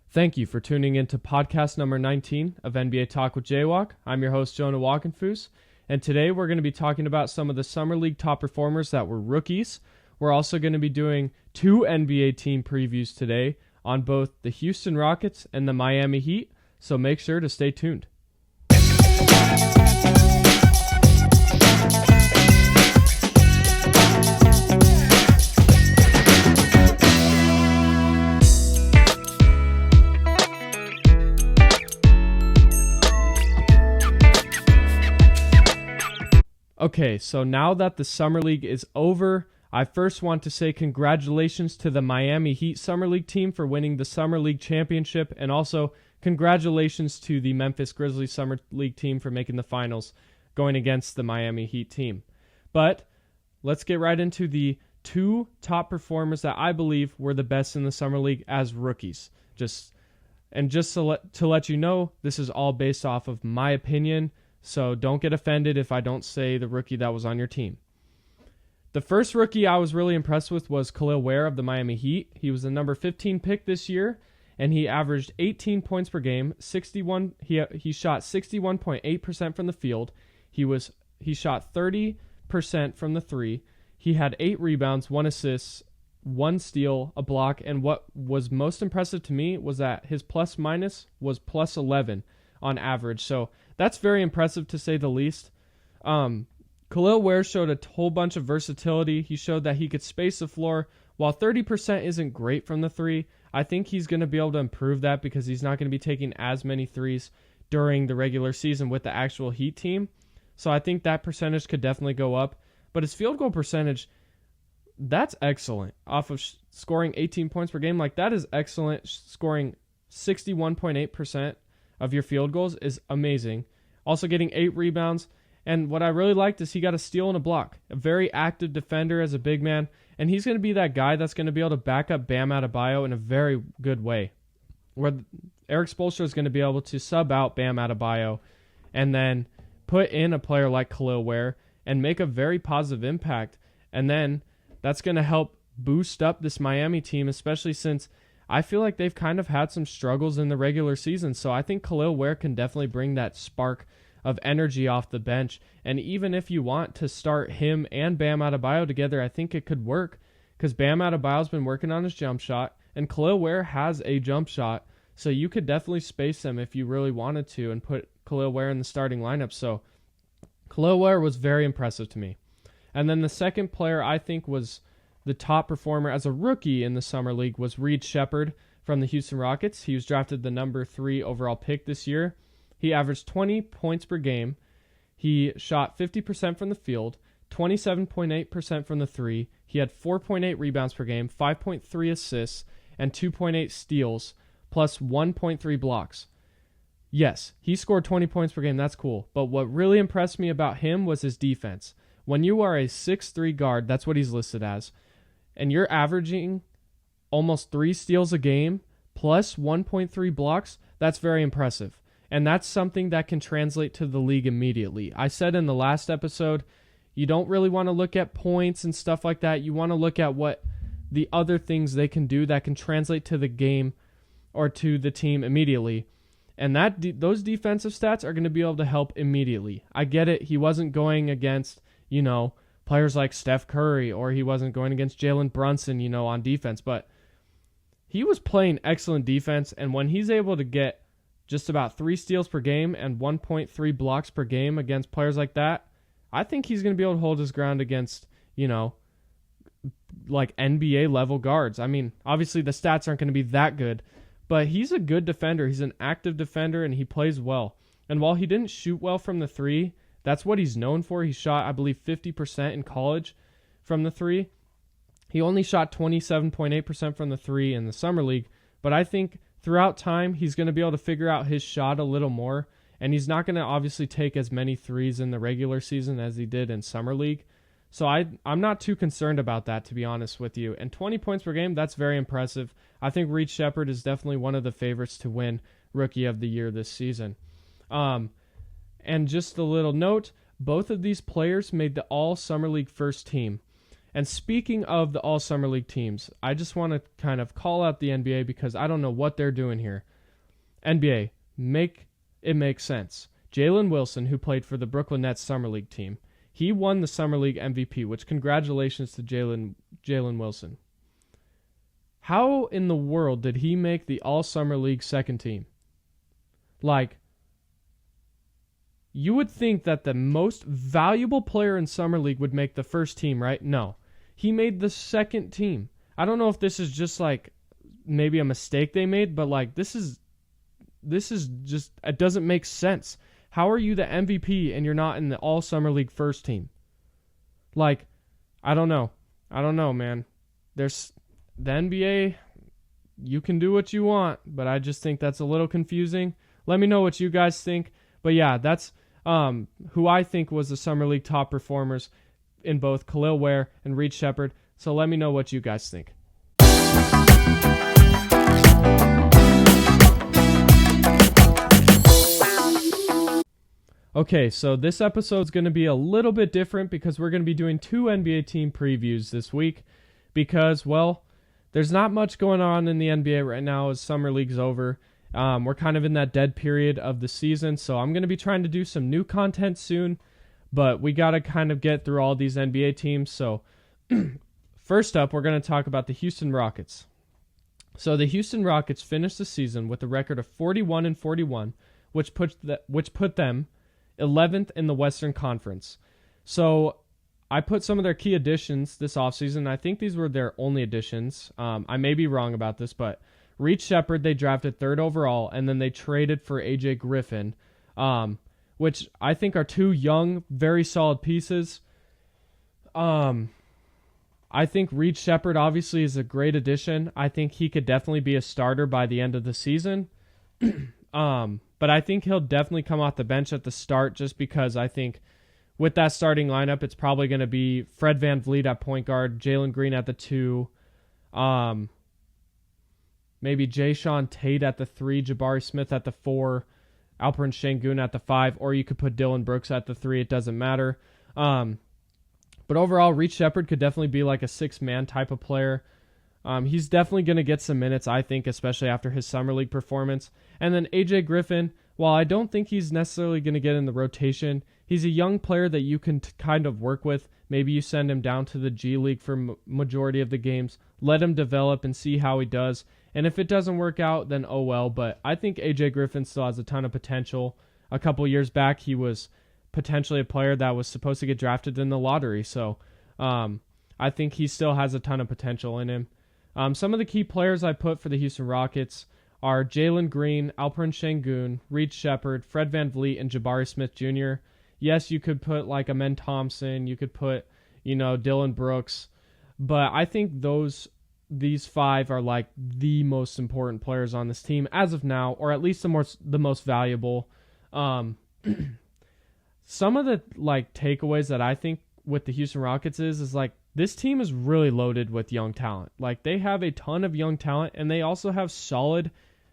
Thank you for tuning in to podcast number 19 of NBA Talk with Jaywalk. I'm your host, Jonah Walkenfoos, and today we're going to be talking about some of the Summer League top performers that were rookies. We're also going to be doing two NBA team previews today on both the Houston Rockets and the Miami Heat, so make sure to stay tuned. Okay, so now that the Summer League is over, I first want to say congratulations to the Miami Heat Summer League team for winning the Summer League championship, and also congratulations to the Memphis Grizzlies Summer League team for making the finals, going against the Miami Heat team. But let's get right into the two top performers that I believe were the best in the Summer League as rookies. Just to let you know, this is all based off of my opinion, so don't get offended if I don't say the rookie that was on your team. The first rookie I was really impressed with was Kel'el Ware of the Miami Heat. He was the number 15 pick this year, and he averaged 18 points per game. He shot 61.8% from the field. He shot 30% from the three. He had 8 rebounds, 1 assist, 1 steal, a block, and what was most impressive to me was that his plus minus was plus 11 on average. So that's very impressive to say the least. Kel'el Ware showed a whole bunch of versatility. He showed that he could space the floor. While 30% isn't great from the three, I think he's going to be able to improve that because he's not going to be taking as many threes during the regular season with the actual Heat team. So I think that percentage could definitely go up. But his field goal percentage, that's excellent. Off of scoring 18 points per game, like that is excellent. Scoring 61.8% of your field goals is amazing. Also getting 8 rebounds. And what I really liked is he got a steal and a block. A very active defender as a big man. And he's going to be that guy that's going to be able to back up Bam Adebayo in a very good way. Where Eric Spoelstra is going to be able to sub out Bam Adebayo and then put in a player like Kel'el Ware and make a very positive impact. And then that's going to help boost up this Miami team, especially since I feel like they've kind of had some struggles in the regular season. So I think Kel'el Ware can definitely bring that spark of energy off the bench. And even if you want to start him and Bam Adebayo together, I think it could work because Bam Adebayo's been working on his jump shot and Kel'el Ware has a jump shot. So you could definitely space them if you really wanted to and put Kel'el Ware in the starting lineup. So Kel'el Ware was very impressive to me. And then the second player I think was the top performer as a rookie in the Summer League was Reed Sheppard from the Houston Rockets. He was drafted the number 3 overall pick this year. He averaged 20 points per game. He shot 50% from the field, 27.8% from the three. He had 4.8 rebounds per game, 5.3 assists, and 2.8 steals, plus 1.3 blocks. Yes, he scored 20 points per game. That's cool. But what really impressed me about him was his defense. When you are a 6'3 guard, that's what he's listed as, and you're averaging almost 3 steals a game plus 1.3 blocks, that's very impressive. And that's something that can translate to the league immediately. I said in the last episode, you don't really want to look at points and stuff like that. You want to look at what the other things they can do that can translate to the game or to the team immediately. And those defensive stats are going to be able to help immediately. I get it. He wasn't going against, players like Steph Curry, or he wasn't going against Jalen Brunson, on defense. But he was playing excellent defense, and when he's able to get just about 3 steals per game and 1.3 blocks per game against players like that, I think he's going to be able to hold his ground against, like NBA level guards. I mean, obviously the stats aren't going to be that good, but he's a good defender. He's an active defender, and he plays well. And while he didn't shoot well from the three, that's what he's known for. He shot, I believe, 50% in college from the three. He only shot 27.8% from the three in the Summer League, but I think throughout time, he's going to be able to figure out his shot a little more, and he's not going to obviously take as many threes in the regular season as he did in Summer League. So I'm not too concerned about that, to be honest with you. And 20 points per game, that's very impressive. I think Reed Sheppard is definitely one of the favorites to win Rookie of the Year this season. And just a little note, both of these players made the All-Summer League first team. And speaking of the All Summer League teams, I just want to kind of call out the NBA because I don't know what they're doing here. NBA, make it make sense. Jalen Wilson, who played for the Brooklyn Nets Summer League team, he won the Summer League MVP, which congratulations to Jalen Wilson. How in the world did he make the All Summer League second team? Like, you would think that the most valuable player in Summer League would make the first team, right? No. He made the second team. I don't know if this is just like maybe a mistake they made, but like this is just, it doesn't make sense. How are you the MVP and you're not in the All Summer League first team? Like, I don't know, man. There's the NBA, you can do what you want, but I just think that's a little confusing. Let me know what you guys think. But yeah, that's who I think was the Summer League top performers in both Khalil Ware and Reed Sheppard. So let me know what you guys think. Okay, so this episode's going to be a little bit different because we're going to be doing 2 NBA team previews this week because, well, there's not much going on in the NBA right now as Summer League's over. We're kind of in that dead period of the season, so I'm going to be trying to do some new content soon, but we got to kind of get through all these NBA teams. So first up, we're going to talk about the Houston Rockets. So the Houston Rockets finished the season with a record of 41-41, which put them 11th in the Western Conference. So I put some of their key additions this offseason. I think these were their only additions. I may be wrong about this, but Reed Sheppard they drafted 3rd overall, and then they traded for AJ Griffin, which I think are 2 young, very solid pieces. I think Reed Sheppard obviously is a great addition. I think he could definitely be a starter by the end of the season. But I think he'll definitely come off the bench at the start just because I think with that starting lineup, it's probably going to be Fred VanVleet at point guard, Jalen Green at the 2, maybe Jayshawn Tate at the 3, Jabari Smith at the 4, Alperen Sengun at the 5, or you could put Dylan Brooks at the 3. It doesn't matter. But overall, Reed Sheppard could definitely be like a 6-man type of player. He's definitely going to get some minutes, I think, especially after his Summer League performance. And then AJ Griffin, while I don't think he's necessarily going to get in the rotation, he's a young player that you can kind of work with. Maybe you send him down to the G League for majority of the games, let him develop and see how he does. And if it doesn't work out, then oh well. But I think AJ Griffin still has a ton of potential. A couple years back, he was potentially a player that was supposed to get drafted in the lottery. So I think he still has a ton of potential in him. Some of the key players I put for the Houston Rockets are Jalen Green, Alperen Sengun, Reed Sheppard, Fred VanVleet, and Jabari Smith Jr. Yes, you could put like Amen Thompson, you could put, Dylan Brooks, but I think these 5 are like the most important players on this team as of now, or at least the most valuable. Some of the like takeaways that I think with the Houston Rockets is like this team is really loaded with young talent. Like they have a ton of young talent, and they also have solid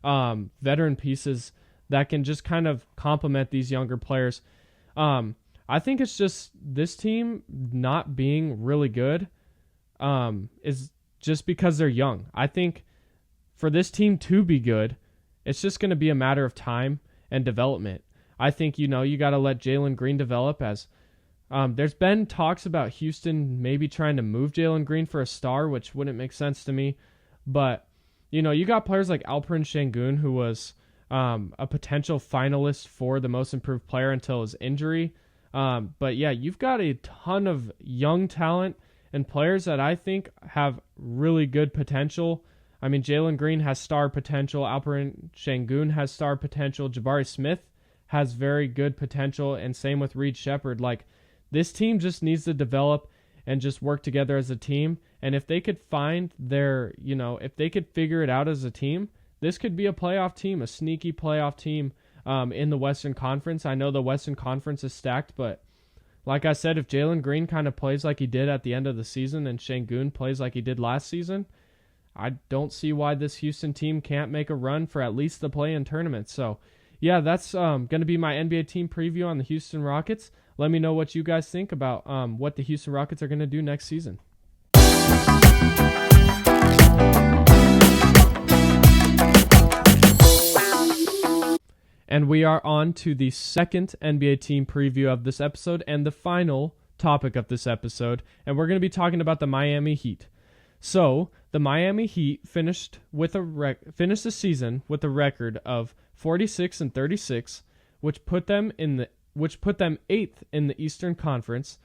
veteran pieces that can just kind of complement these younger players. I think it's just this team not being really good is just because they're young. I think for this team to be good, it's just going to be a matter of time and development. I think, you got to let Jalen Green develop as there's been talks about Houston maybe trying to move Jalen Green for a star, which wouldn't make sense to me. But, you got players like Alperen Sengun, who was a potential finalist for the most improved player until his injury. But yeah, you've got a ton of young talent and players that I think have really good potential. I mean, Jalen Green has star potential. Alperen Sengun has star potential. Jabari Smith has very good potential. And same with Reed Sheppard. Like, this team just needs to develop and just work together as a team. And if they could find if they could figure it out as a team, this could be a playoff team, a sneaky playoff team in the Western Conference. I know the Western Conference is stacked, but like I said, if Jalen Green kind of plays like he did at the end of the season and Sengun plays like he did last season, I don't see why this Houston team can't make a run for at least the play-in tournament. So, yeah, that's going to be my NBA team preview on the Houston Rockets. Let me know what you guys think about what the Houston Rockets are going to do next season. And we are on to the second NBA team preview of this episode and the final topic of this episode. And we're going to be talking about the Miami Heat. So, the Miami Heat finished the season with a record of 46-36, which put them 8th in the Eastern Conference.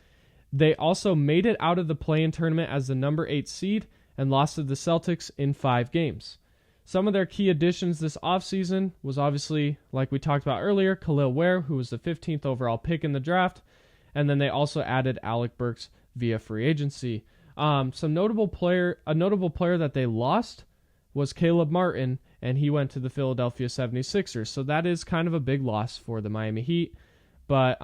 They also made it out of the play-in tournament as the number 8 seed and lost to the Celtics in 5 games. Some of their key additions this offseason was obviously, like we talked about earlier, Khalil Ware, who was the 15th overall pick in the draft, and then they also added Alec Burks via free agency. A notable player that they lost was Caleb Martin, and he went to the Philadelphia 76ers. So that is kind of a big loss for the Miami Heat. But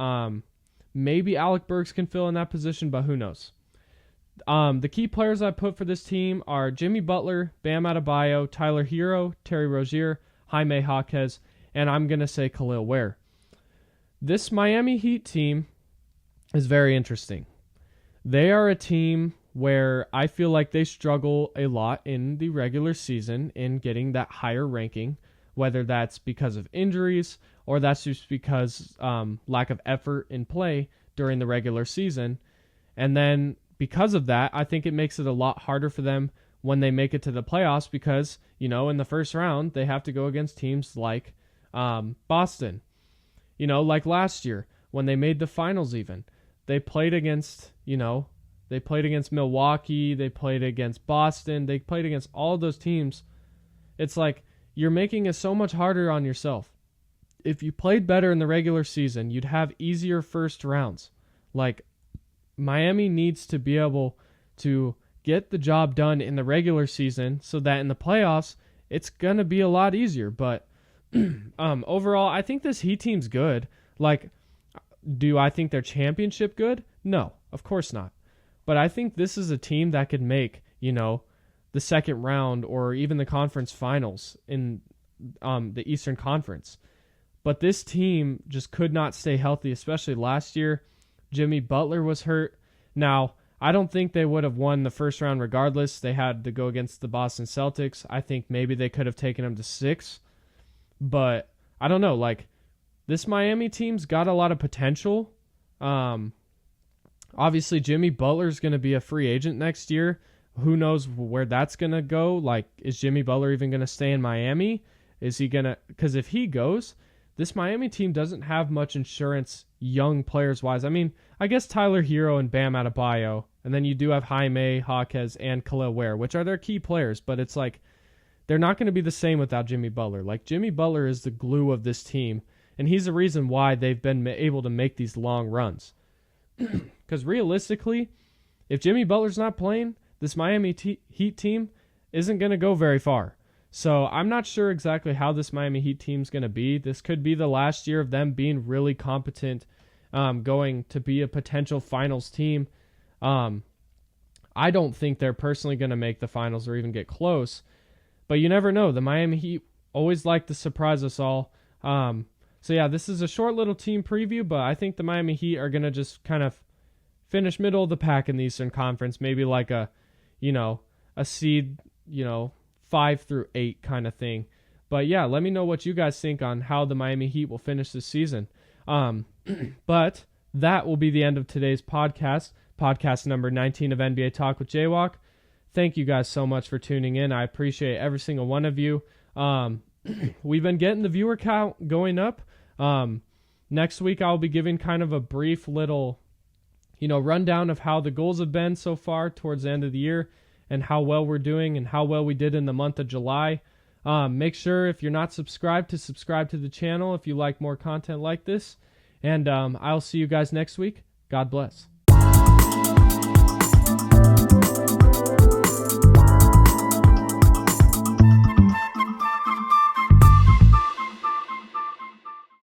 maybe Alec Burks can fill in that position, but who knows? The key players I put for this team are Jimmy Butler, Bam Adebayo, Tyler Hero, Terry Rozier, Jaime Jaquez, and I'm going to say Khalil Ware. This Miami Heat team is very interesting. They are a team where I feel like they struggle a lot in the regular season in getting that higher ranking, whether that's because of injuries or that's just because lack of effort in play during the regular season. And then because of that, I think it makes it a lot harder for them when they make it to the playoffs because, in the first round, they have to go against teams like Boston. Like last year when they made the finals even. They played against, Milwaukee, they played against Boston, they played against all those teams. It's like you're making it so much harder on yourself. If you played better in the regular season, you'd have easier first rounds. Like, Miami needs to be able to get the job done in the regular season so that in the playoffs, it's going to be a lot easier. But overall, I think this Heat team's good. Like, do I think they're championship good? No, of course not. But I think this is a team that could make, the second round or even the conference finals in the Eastern Conference. But this team just could not stay healthy, especially last year. Jimmy Butler was hurt. Now, I don't think they would have won the first round regardless. They had to go against the Boston Celtics. I think maybe they could have taken them to 6. But I don't know. Like, this Miami team's got a lot of potential. Obviously, Jimmy Butler's going to be a free agent next year. Who knows where that's going to go? Like, is Jimmy Butler even going to stay in Miami? Is he going to... Because if he goes, this Miami team doesn't have much insurance young players-wise. I mean, I guess Tyler Hero and Bam Adebayo, and then you do have Jaime Jaquez and Khalil Ware, which are their key players, but it's like they're not going to be the same without Jimmy Butler. Like, Jimmy Butler is the glue of this team, and he's the reason why they've been able to make these long runs. Because realistically, if Jimmy Butler's not playing, this Miami Heat team isn't going to go very far. So I'm not sure exactly how this Miami Heat team's going to be. This could be the last year of them being really competent, going to be a potential finals team. I don't think they're personally going to make the finals or even get close. But you never know. The Miami Heat always like to surprise us all. So yeah, this is a short little team preview, but I think the Miami Heat are going to just kind of finish middle of the pack in the Eastern Conference, maybe like a seed, 5 through 8 kind of thing. But yeah, let me know what you guys think on how the Miami Heat will finish this season. But that will be the end of today's podcast number 19 of NBA Talk with Jaywalk. Thank you guys so much for tuning in. I appreciate every single one of you. We've been getting the viewer count going up. Next week I'll be giving kind of a brief little, rundown of how the goals have been so far towards the end of the year and how well we're doing and how well we did in the month of July. Make sure if you're not subscribed to subscribe to the channel if you like more content like this. And I'll see you guys next week. God bless.